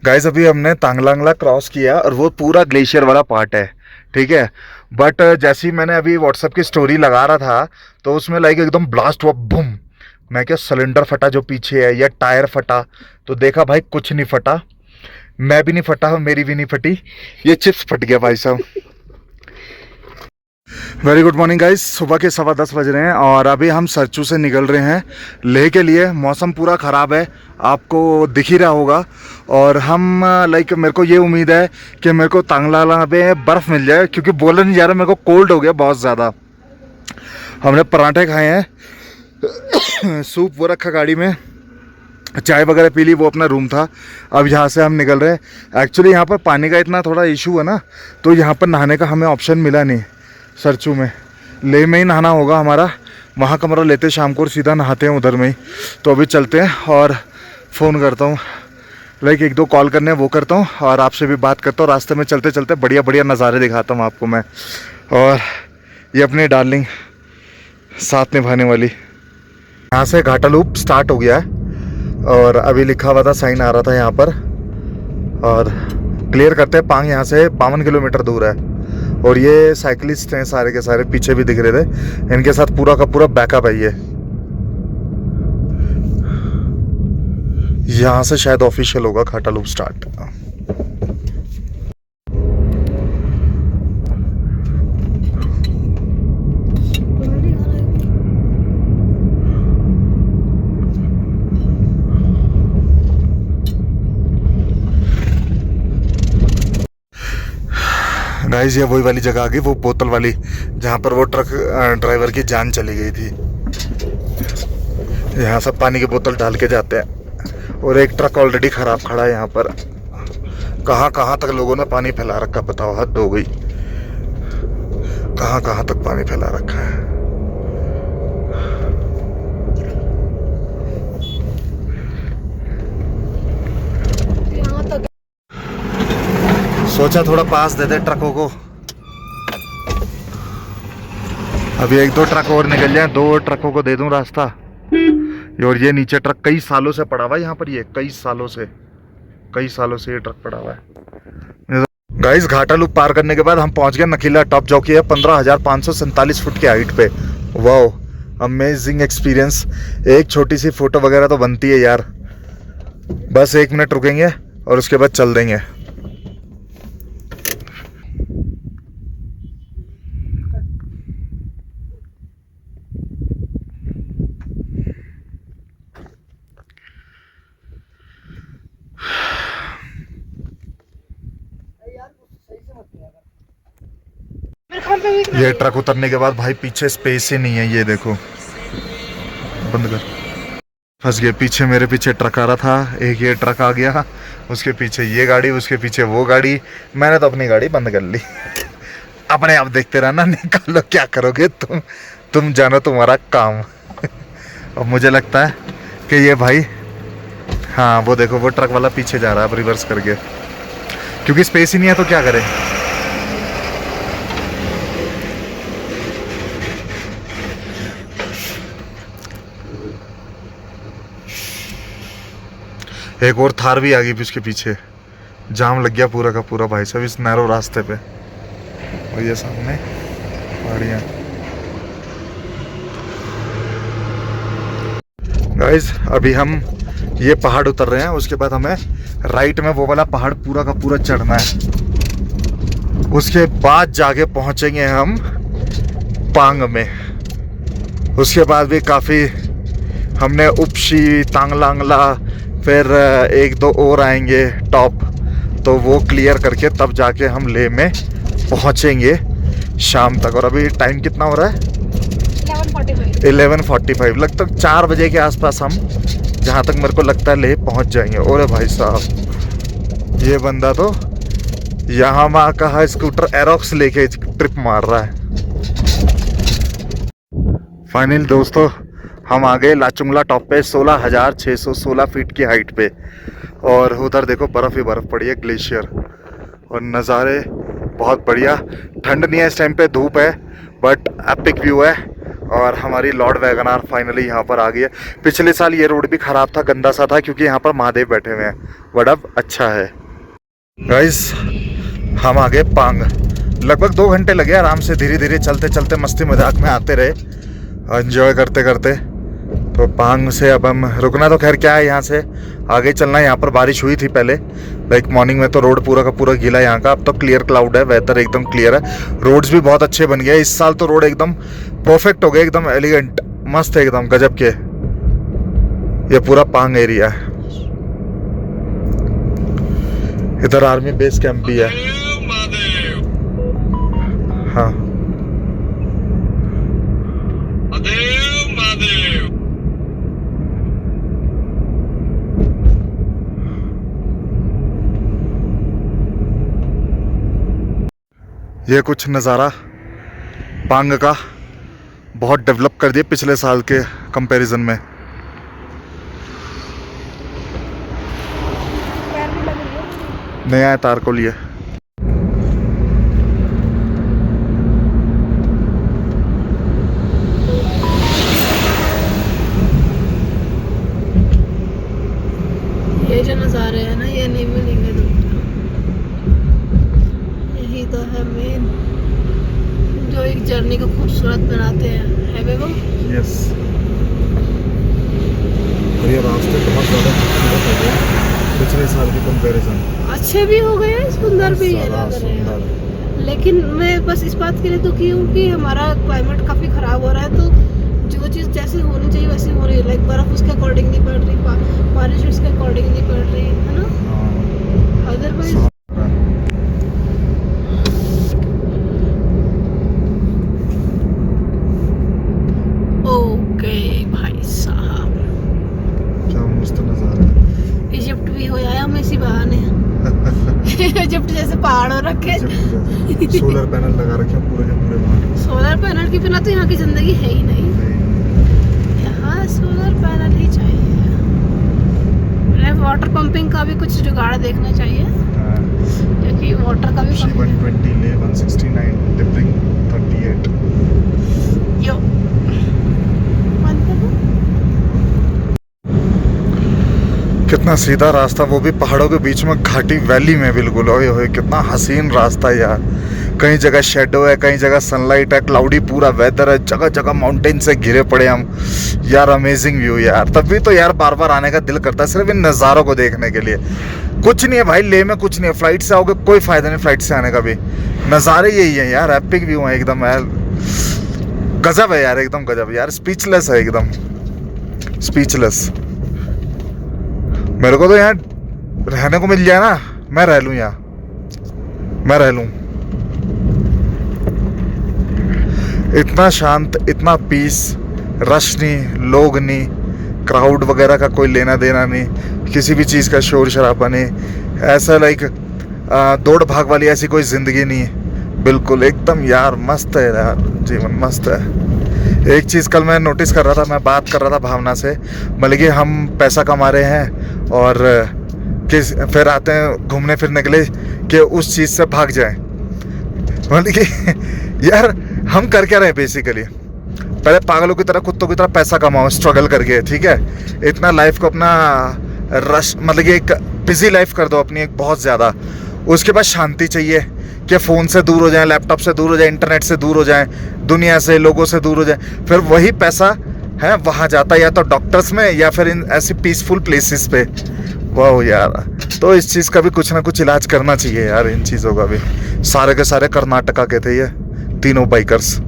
Guys अभी हमने Tanglangla cross किया और वो पूरा ग्लेशियर वाला पार्ट है, ठीक है। बट जैसे ही मैंने अभी व्हाट्सएप की स्टोरी लगा रहा था तो उसमें लाइक एकदम ब्लास्ट हुआ, बूम। मैं क्या, सिलेंडर फटा जो पीछे है या टायर फटा? तो देखा भाई कुछ नहीं फटा, मैं भी नहीं फटा, मेरी भी नहीं फटी, ये चिप्स फट गया भाई साहब। वेरी गुड मॉर्निंग गाइस, सुबह के 10:15 बज रहे हैं और अभी हम सरचू से निकल रहे हैं लेह के लिए। मौसम पूरा ख़राब है, आपको दिख ही रहा होगा। और हम लाइक मेरे को ये उम्मीद है कि मेरे को तांगलांगला में बर्फ़ मिल जाए, क्योंकि बोला नहीं जा रहा, मेरे को कोल्ड हो गया बहुत ज़्यादा। हमने पराठे खाए हैं, सूप वो रखा गाड़ी में, चाय वगैरह पी ली, वो अपना रूम था। अब यहाँ से हम निकल रहे हैं। एक्चुअली यहाँ पर पानी का इतना थोड़ा इशू है ना, तो यहाँ पर नहाने का हमें ऑप्शन मिला नहीं। सरचू में, लेह में ही नहाना होगा हमारा। वहाँ कमरा लेते शाम को और सीधा नहाते हैं उधर में ही। तो अभी चलते हैं और फ़ोन करता हूँ, लाइक 1-2 कॉल करने हैं, वो करता हूँ और आपसे भी बात करता हूँ। रास्ते में चलते चलते बढ़िया बढ़िया नज़ारे दिखाता हूँ आपको मैं। और ये अपनी डार्लिंग साथ निभाने वाली। यहाँ से घाटा लूप स्टार्ट हो गया है और अभी लिखा हुआ था, साइन आ रहा था यहाँ पर। और क्लियर करते हैं, पांग यहाँ से 52 किलोमीटर दूर है। और ये साइकिलिस्ट हैं सारे के सारे, पीछे भी दिख रहे थे, इनके साथ पूरा का पूरा बैकअप है ये। यहाँ से शायद ऑफिशियल होगा घाटा लूप स्टार्ट। गाइस ये वही वाली जगह आ गई, वो बोतल वाली, जहाँ पर वो ट्रक ड्राइवर की जान चली गई थी। यहाँ सब पानी की बोतल डाल के जाते हैं और एक ट्रक ऑलरेडी खराब खड़ा है यहाँ पर। कहाँ कहाँ तक लोगों ने पानी फैला रखा, बताओ, हद हो गई। कहाँ कहाँ तक पानी फैला रखा है। सोचा थोड़ा पास दे दे ट्रकों को। अभी 1-2 ट्रक और निकल जाए, 2 ट्रकों को दे दूं रास्ता। और ये नीचे ट्रक कई सालों से पड़ा हुआ है यहाँ पर, ये कई सालों से ये ट्रक पड़ा हुआ है। गाइस घाटा लूप पार करने के बाद हम पहुंच गए नखीला टॉप, जो कि है 15,547 फुट की हाइट पे। Wow, amazing experience. एक छोटी सी फोटो वगैरह तो बनती है यार। बस 1 मिनट रुकेंगे और उसके बाद चल देंगे। ये ट्रक उतरने के बाद भाई पीछे स्पेस ही नहीं है, ये देखो। बंद कर, फंस गए। पीछे मेरे पीछे ट्रक आ रहा था, एक ये ट्रक आ गया, उसके पीछे ये गाड़ी, उसके पीछे वो गाड़ी। मैंने तो अपनी गाड़ी बंद कर ली। अपने आप देखते रहना, निकालो क्या करोगे तुम जानो तुम्हारा काम। और मुझे लगता है कि ये भाई, हाँ वो देखो, वो ट्रक वाला पीछे जा रहा है अब रिवर्स करके, क्योंकि स्पेस ही नहीं है तो क्या करें। एक और थार भी आ गई उसके पीछे। जाम लग गया पूरा का पूरा भाई साहब इस नैरो रास्ते पे। और ये सामने पहाड़ियाँ। गाइस अभी हम ये पहाड़ उतर रहे हैं, उसके बाद हमें राइट में वो वाला पहाड़ पूरा का पूरा चढ़ना है। उसके बाद जाके पहुंचेंगे हम पांग में। उसके बाद भी काफ़ी हमने उपशी, तांगलांगला, फिर 1-2 और आएंगे टॉप, तो वो क्लियर करके तब जाके हम लेह में पहुंचेंगे शाम तक। और अभी टाइम कितना हो रहा है? 11:45। लगभग 4 बजे के आसपास हम, जहाँ तक मेरे को लगता है, लेह पहुंच जाएंगे। और भाई साहब ये बंदा तो यहाँ वहाँ का स्कूटर एरोक्स लेके ट्रिप मार रहा है। फाइनल दोस्तों हम आ गए लाचुंगला टॉप पे, 16,616 फीट की हाइट पे। और उधर देखो बर्फ़ ही बर्फ़ पड़ी है, ग्लेशियर। और नज़ारे बहुत बढ़िया। ठंड नहीं है इस टाइम पे, धूप है, बट एपिक व्यू है। और हमारी लॉर्ड वैगनार फाइनली यहाँ पर आ गई है। पिछले साल ये रोड भी ख़राब था, गंदा सा था, क्योंकि यहाँ पर महादेव बैठे हुए हैं, बट अब अच्छा है। गाइस हम आ गए पांग। लगभग 2 घंटे लगे आराम से, धीरे धीरे चलते चलते मस्ती मजाक में आते रहे, एंजॉय करते करते। तो पांग से अब हम रुकना तो खैर क्या है, यहाँ से आगे चलना है। यहाँ पर बारिश हुई थी पहले, लाइक मॉर्निंग में, तो रोड पूरा का पूरा गीला है यहाँ का। अब तो क्लियर क्लाउड है, वेदर एकदम क्लियर है। रोड्स भी बहुत अच्छे बन गए इस साल, तो रोड एकदम परफेक्ट हो गए, एकदम एलिगेंट, मस्त है एकदम, गजब के। ये पूरा पांग एरिया है। इधर आर्मी बेस कैंप भी है। हाँ ये कुछ नज़ारा पांग का, बहुत डेवलप कर दिया पिछले साल के कंपैरिजन में। नया है तार को लिए। ये जो नज़ारे हैं ना, ये नहीं मिलेंगे दोबारा। यही तो है मेन, जो एक जर्नी को खूबसूरत बनाते हैं, है वे वो। यस, और ये रास्ते बहुत ज़्यादा खूबसूरत हो गए पिछले साल के कंपैरिजन। अच्छे भी हो गए, सुंदर भी है, लग रहे हैं। लेकिन मैं बस इस बात के लिए दुखी हूँ कि हमारा क्लाइमेट काफ़ी ख़राब हो रहा है, तो जो चीज़ जैसे होनी चाहिए वैसी हो रही है। लाइक बर्फ़ उसके अकॉर्डिंग नहीं पड़ रही, बारिश उसके अकॉर्डिंग नहीं पड़ रही है ना। अदरवाइज ओके भाई साहब, क्या मस्त नज़ारा है। इजिप्ट भी हो आया हम इसी बहाने। इजिप्ट जैसे पहाड़ हो रखे, सोलर पैनल लगा रखे हैं पूरे के पूरे वहाँ। सोलर पैनल के बिना तो यहाँ की जिंदगी है ही नहीं। यहाँ सोलर पैनल ही चाहिए। वाटर पंपिंग का भी कुछ जुगाड़ देखना चाहिए, क्योंकि वाटर का भी 120 ले 169 लिफ्टिंग 38। यो बंद कर दो। कितना सीधा रास्ता, वो भी पहाड़ों के बीच में, घाटी वैली में बिल्कुल। ओए होए कितना हसीन रास्ता है यार। कई जगह शेडो है, कई जगह सनलाइट है, क्लाउडी पूरा वेदर है, जगह जगह माउंटेन से घिरे पड़े हम यार। अमेजिंग व्यू यार, तभी तो यार बार बार आने का दिल करता है, सिर्फ इन नज़ारों को देखने के लिए। कुछ नहीं है भाई, ले में कुछ नहीं है, फ्लाइट से आओगे कोई फ़ायदा नहीं, फ्लाइट से आने का भी। नज़ारे यही है यार, एपिक व्यू है एकदम यार, गजब है यार, एकदम गजब यार। स्पीचलेस है एकदम, स्पीचलेस। मेरे को तो यहाँ रहने को मिल जाए ना, मैं रह लूँ यहाँ, मैं रह लूँ। इतना शांत, इतना पीस, रश नहीं, लोग नहीं, क्राउड वगैरह का कोई लेना देना नहीं, किसी भी चीज़ का शोर शराबा नहीं, ऐसा लाइक दौड़ भाग वाली ऐसी कोई ज़िंदगी नहीं है। बिल्कुल एकदम यार मस्त है यार, जीवन मस्त है। एक चीज़ कल मैं नोटिस कर रहा था, मैं बात कर रहा था भावना से, मतलब कि हम पैसा कमा रहे हैं और फिर आते हैं घूमने फिरने के लिए कि उस चीज़ से भाग जाएं। मतलब कि यार हम कर क्या रहे हैं बेसिकली, पहले पागलों की तरह, कुत्तों की तरह पैसा कमाओ स्ट्रगल करके, ठीक है। इतना लाइफ को अपना रश, मतलब कि एक बिजी लाइफ कर दो अपनी एक बहुत ज़्यादा। उसके बाद शांति चाहिए कि फ़ोन से दूर हो जाएं, लैपटॉप से दूर हो जाएं, इंटरनेट से दूर हो जाएं, दुनिया से, लोगों से दूर हो जाएं। फिर वही पैसा है वहाँ जाता है या तो डॉक्टर्स में या फिर इन ऐसी पीसफुल प्लेसेस पे। वाह यार, तो इस चीज़ का भी कुछ ना कुछ इलाज करना चाहिए यार, इन चीज़ों का भी। सारे के सारे कर्नाटका के थे ये तीनों बाइकर्स।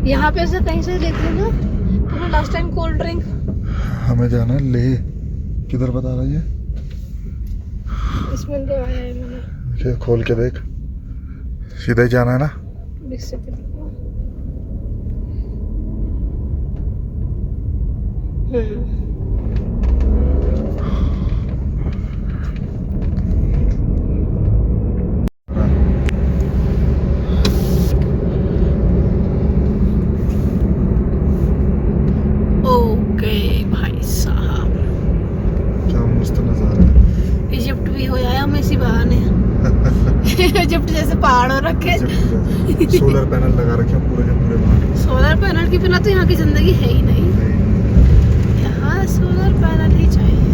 यहाँ पे से कहीं से लेते हैं ना, तुम्हें लास्ट टाइम कोल्ड ड्रिंक। हमें जाना है ले, किधर बता रही है? इसमें तो आया है मैंने, खोल के देख, सीधा ही जाना है ना। जुगाड़ हो रखे। सोलर पैनल लगा रखे हैं पूरे के पूरे वहाँ। सोलर पैनल के बिना तो यहाँ की जिंदगी है ही नहीं। यहाँ सोलर पैनल ही चाहिए।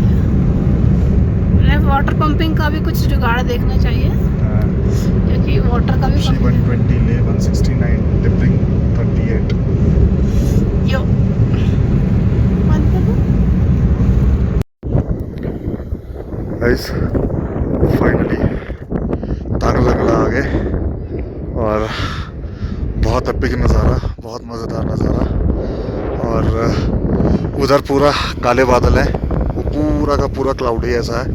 वाटर पंपिंग का भी कुछ जुगाड़ देखना चाहिए, क्योंकि वाटर का भी 120 ले 169 dipping 38 yo guys finally Tanglangla आ गए और बहुत एपिक नज़ारा, बहुत मज़ेदार नज़ारा। और उधर पूरा काले बादल है, वो पूरा का पूरा क्लाउडी ऐसा है।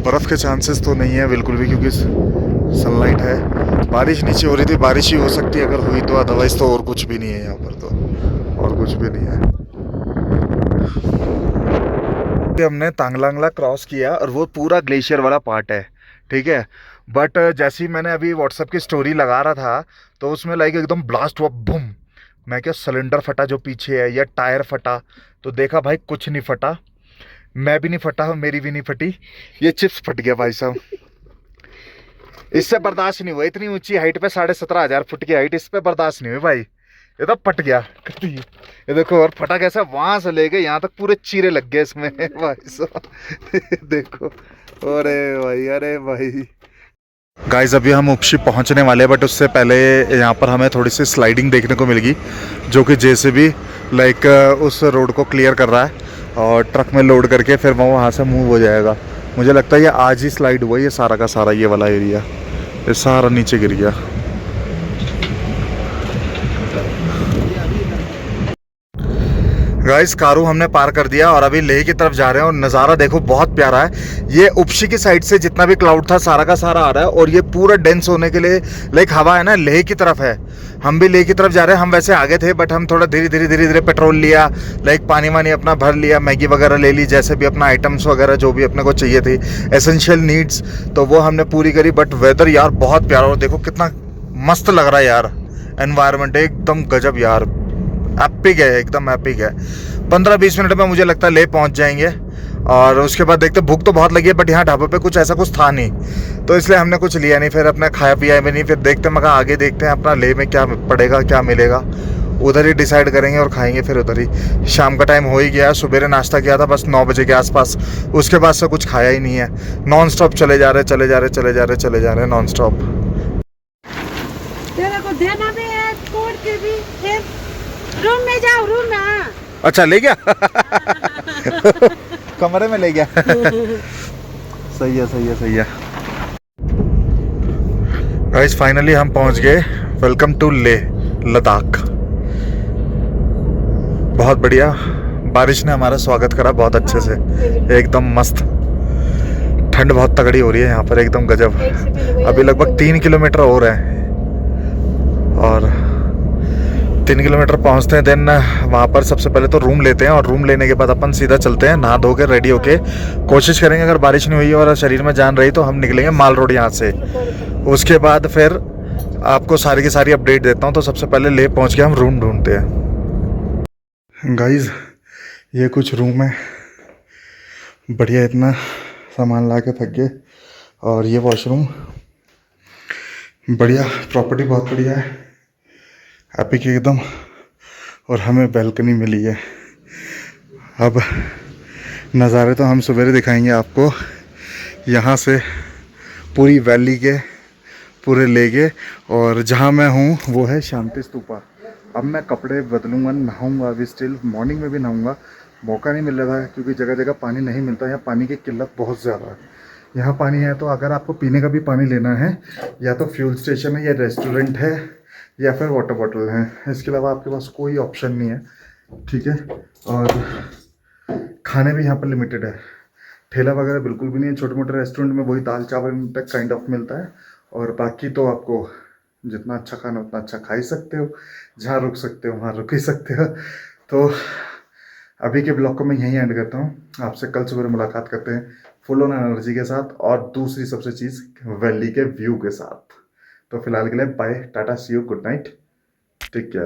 बर्फ़ के चांसेस तो नहीं है बिल्कुल भी, क्योंकि सनलाइट है। बारिश नीचे हो रही थी, बारिश ही हो सकती है अगर हुई तो, अदरवाइज़ तो और कुछ भी नहीं है यहाँ पर, तो और कुछ भी नहीं है। हमने तांगलांगला क्रॉस किया और वो पूरा ग्लेशियर वाला पार्ट है, ठीक है। बट जैसे ही मैंने अभी व्हाट्सएप की स्टोरी लगा रहा था तो उसमें लाइक एकदम ब्लास्ट हुआ, बूम। मैं क्या, सिलेंडर फटा जो पीछे है या टायर फटा, तो देखा भाई कुछ नहीं फटा, मैं भी नहीं फटा, मेरी भी नहीं फटी, ये चिप्स फट गया भाई साहब। इससे बर्दाश्त नहीं हुआ, इतनी ऊंची हाइट पे 17,500 फुट की हाइट, इस पे बर्दाश्त नहीं हुई भाई, ये तो फट गया। ये देखो, और फटा कैसा, वहां से लेके यहाँ तक पूरे चीरे लग गए इसमें भाई साहब। देखो, अरे भाई, अरे भाई। गाइस अभी हम उपशी पहुंचने वाले हैं, बट उससे पहले यहाँ पर हमें थोड़ी सी स्लाइडिंग देखने को मिलेगी, जो कि जेसीबी लाइक उस रोड को क्लियर कर रहा है और ट्रक में लोड करके फिर वो वहाँ से मूव हो जाएगा। मुझे लगता है ये आज ही स्लाइड हुआ, ये सारा का सारा ये वाला एरिया, ये सारा नीचे गिर गया। गाइस कारू हमने पार कर दिया और अभी लेह की तरफ जा रहे हैं, और नज़ारा देखो बहुत प्यारा है। ये उपशी की साइड से जितना भी क्लाउड था सारा का सारा आ रहा है, और ये पूरा डेंस होने के लिए लाइक हवा है ना, लेह की तरफ है। हम भी लेह की तरफ जा रहे हैं। हम वैसे आगे थे, बट हम थोड़ा धीरे धीरे पेट्रोल लिया, लाइक पानी वानी अपना भर लिया, मैगी वगैरह ले ली, जैसे भी अपना आइटम्स वगैरह जो भी अपने को चाहिए थी, एसेंशियल नीड्स, तो वो हमने पूरी करी। बट वेदर यार बहुत प्यारा, और देखो कितना मस्त लग रहा है यार, एनवायरनमेंट एकदम गजब यार, एपिक है, एकदम एपिक है। 15-20 मिनट में मुझे लगता है ले पहुंच जाएंगे, और उसके बाद देखते, भूख तो बहुत लगी है, बट यहाँ ढाबे पे कुछ ऐसा कुछ था नहीं, तो इसलिए हमने कुछ लिया नहीं, फिर अपने खाया पिया भी नहीं। फिर देखते मगर आगे देखते हैं अपना ले में क्या पड़ेगा, क्या मिलेगा, उधर ही डिसाइड करेंगे और खाएंगे फिर उधर ही। शाम का टाइम हो ही गया, सुबह नाश्ता किया था बस 9 बजे के आसपास, उसके बाद से कुछ खाया ही नहीं है। नॉन स्टॉप चले जा रहे नॉन स्टॉप। रूम में जाओ, रूम में। अच्छा ले गया कमरे में ले गया सही है, सही है, सही है। गाइस फाइनली हम पहुंच गए। Welcome to Leh Ladakh. बहुत बढ़िया, बारिश ने हमारा स्वागत करा बहुत अच्छे से, एकदम मस्त। ठंड बहुत तगड़ी हो रही है यहाँ पर, एकदम गजब। अभी लगभग 3 किलोमीटर और है, और 3 किलोमीटर पहुँचते हैं। देन वहाँ पर सबसे पहले तो रूम लेते हैं, और रूम लेने के बाद अपन सीधा चलते हैं, नहा धो के रेडी होके। कोशिश करेंगे अगर बारिश नहीं हुई और शरीर में जान रही तो हम निकलेंगे माल रोड यहाँ से। उसके बाद फिर आपको सारी की सारी अपडेट देता हूँ। तो सबसे पहले ले पहुँच के हम रूम ढूंढते हैं। गाइज ये कुछ रूम है, बढ़िया, इतना सामान ला के थक गए। और ये वॉशरूम बढ़िया, प्रॉपर्टी बहुत बढ़िया है, एपिक एकदम। और हमें बैल्कनी मिली है। अब नज़ारे तो हम सवेरे दिखाएंगे आपको, यहाँ से पूरी वैली के पूरे ले गए। और जहाँ मैं हूँ वो है शांति स्तूपा। अब मैं कपड़े बदलूँगा, नहाऊँगा, अभी स्टिल मॉर्निंग में भी नहाऊँगा। मौका नहीं मिल रहा है क्योंकि जगह जगह पानी नहीं मिलता, यहाँ पानी की किल्लत बहुत ज़्यादा है। यहाँ पानी है तो अगर आपको पीने का भी पानी लेना है, या तो फ्यूल स्टेशन है, या रेस्टोरेंट है, या फिर वाटर बॉटल है, इसके अलावा आपके पास कोई ऑप्शन नहीं है, ठीक है। और खाने भी यहाँ पर लिमिटेड है, ठेला वगैरह बिल्कुल भी नहीं है। छोटे मोटे रेस्टोरेंट में वही दाल चावल तक काइंड ऑफ मिलता है, और बाकी तो आपको जितना अच्छा खाना उतना अच्छा खा ही सकते हो, जहाँ रुक सकते हो वहाँ रुक ही सकते हो। तो अभी के ब्लॉग को मैं यहीं एंड करता हूँ, आपसे कल सुबह मुलाकात करते हैं फुल ऑन एनर्जी के साथ, और दूसरी सबसे चीज़ वैली के व्यू के साथ। तो फिलहाल के लिए bye, tata, see you, good night, take care.